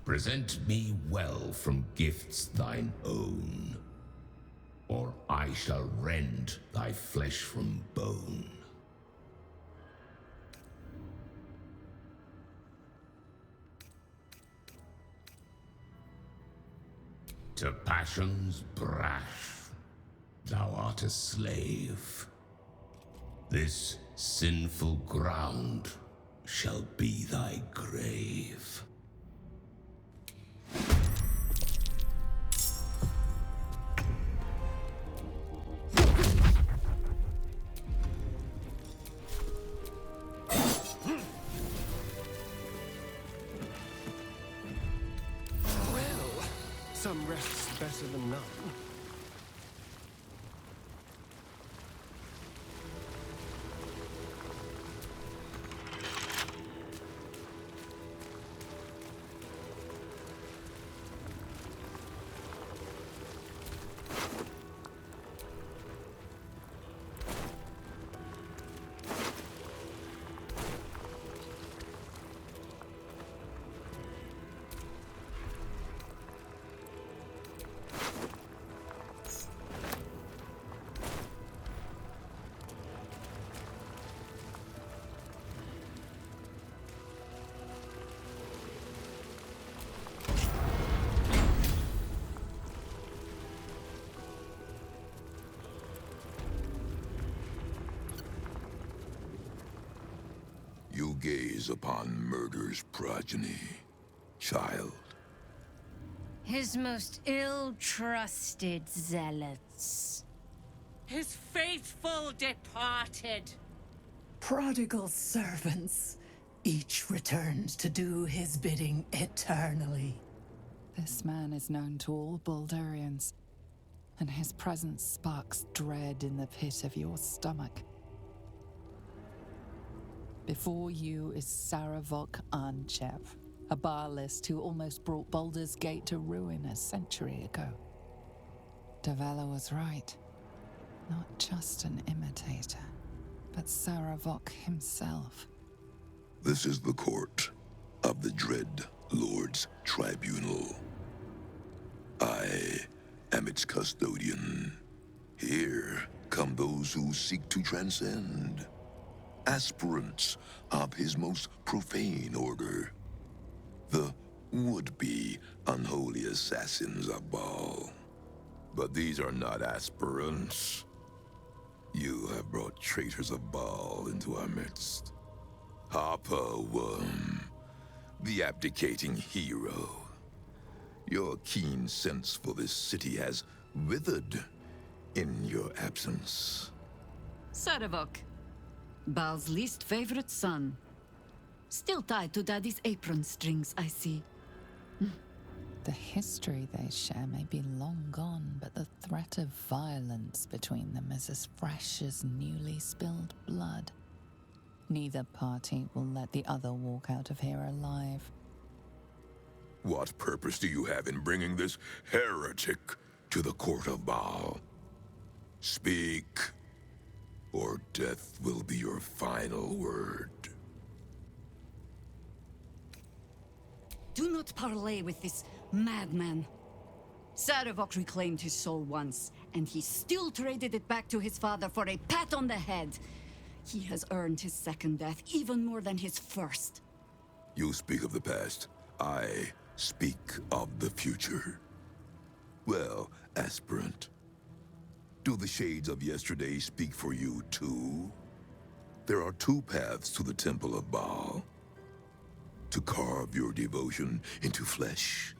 Present me well from gifts thine own, or I shall rend thy flesh from bone. To passions brash, thou art a slave. This sinful ground shall be thy grave. Some rest's better than none. You gaze upon murder's progeny, child. His most ill-trusted zealots. His faithful departed. Prodigal servants, each returns to do his bidding eternally. This man is known to all Baldurians, and his presence sparks dread in the pit of your stomach. Before you is Saravok Arnchev, a Bhaalist who almost brought Baldur's Gate to ruin a century ago. Davella was right. Not just an imitator, but Saravok himself. This is the court of the Dread Lord's Tribunal. I am its custodian. Here come those who seek to transcend. Aspirants of his most profane order. The would-be unholy assassins of Bhaal. But these are not aspirants. You have brought traitors of Bhaal into our midst. Harper Worm, the abdicating hero. Your keen sense for this city has withered in your absence. Saravok, Baal's least favorite son. Still tied to Daddy's apron strings, I see. The history they share may be long gone, but the threat of violence between them is as fresh as newly spilled blood. Neither party will let the other walk out of here alive. What purpose do you have in bringing this heretic to the court of Bhaal? Speak, or death will be your final word. Do not parley with this madman. Saravok reclaimed his soul once, and he still traded it back to his father for a pat on the head. He has earned his second death even more than his first. You speak of the past. I speak of the future. Well, aspirant, do the shades of yesterday speak for you too? There are two paths to the Temple of Bhaal. To carve your devotion into flesh,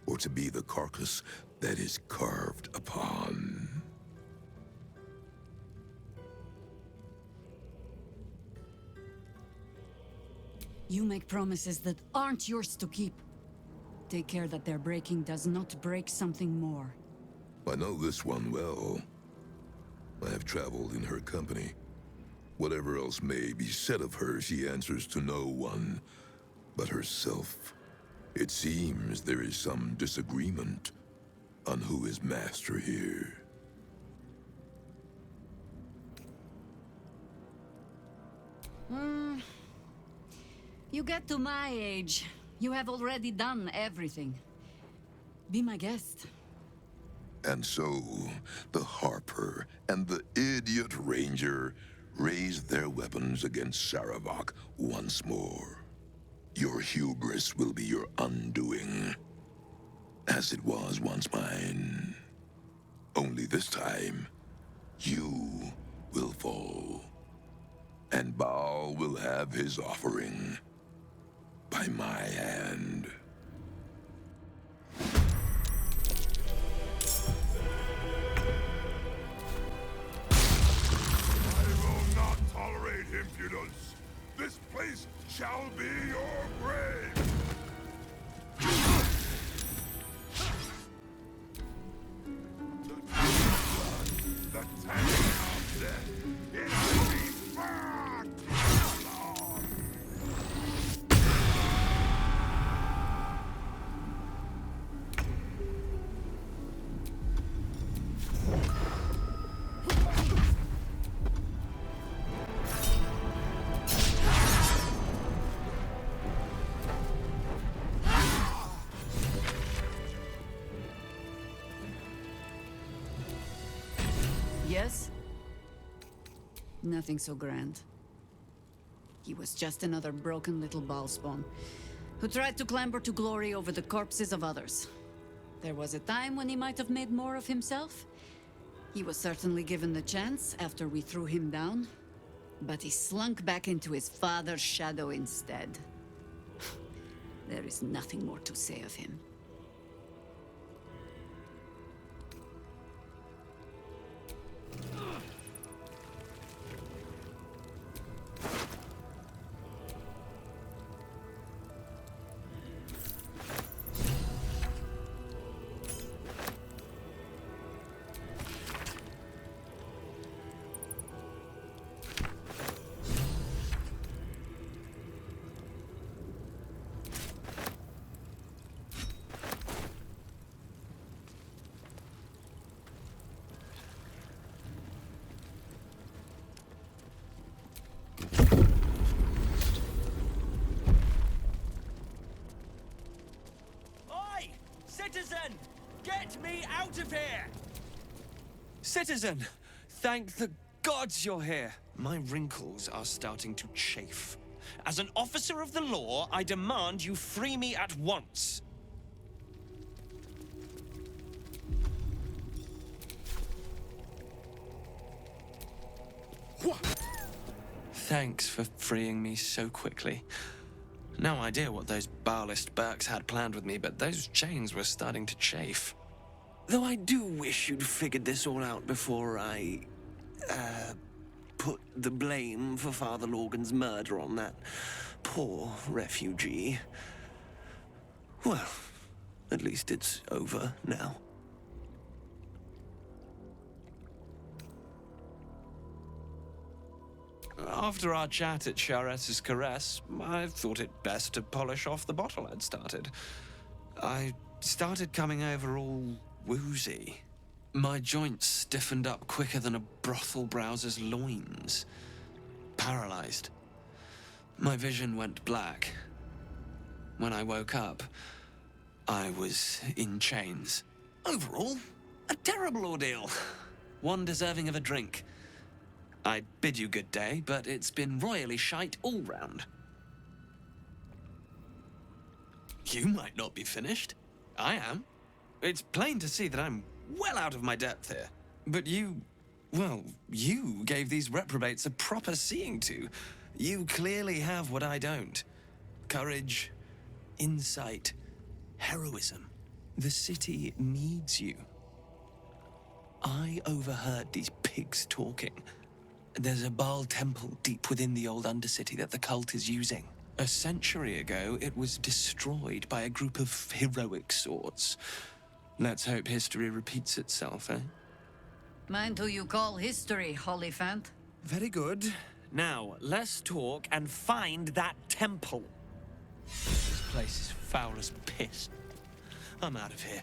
or to be the carcass that is carved upon. You make promises that aren't yours to keep. Take care that their breaking does not break something more. I know this one well. I have traveled in her company. Whatever else may be said of her, she answers to no one but herself. It seems there is some disagreement on who is master here. You get to my age, You have already done everything. Be my guest. And so, the Harper and the idiot Ranger raised their weapons against Saravok once more. Your hubris will be your undoing, as it was once mine. Only this time, you will fall, and Bhaal will have his offering by my hand. I will not tolerate impudence. This place shall be your grave. The tank of death. It will be far too long. Yes? Nothing so grand. He was just another broken little Bhaal spawn who tried to clamber to glory over the corpses of others. There was a time when he might have made more of himself. He was certainly given the chance after we threw him down, but he slunk back into his father's shadow instead. There is nothing more to say of him. Citizen! Get me out of here! Citizen! Thank the gods you're here. My wrinkles are starting to chafe. As an officer of the law, I demand you free me at once. Thanks for freeing me so quickly. No idea what those Bhaalist Burks had planned with me, but those chains were starting to chafe. Though I do wish you'd figured this all out before I, put the blame for Father Lorgan's murder on that poor refugee. Well, at least it's over now. After our chat at Charret's Caress, I thought it best to polish off the bottle I'd started. I started coming over all woozy. My joints stiffened up quicker than a brothel browser's loins. Paralyzed. My vision went black. When I woke up, I was in chains. Overall, a terrible ordeal. One deserving of a drink. I bid you good day, but it's been royally shite all round. You might not be finished. I am. It's plain to see that I'm well out of my depth here. But you gave these reprobates a proper seeing to. You clearly have what I don't. Courage, insight, heroism. The city needs you. I overheard these pigs talking. There's a Bhaal temple deep within the old Undercity that the cult is using. A century ago, it was destroyed by a group of heroic sorts. Let's hope history repeats itself, eh? Mind who you call history, Hollyphant. Very good. Now, let's talk and find that temple. This place is foul as piss. I'm out of here.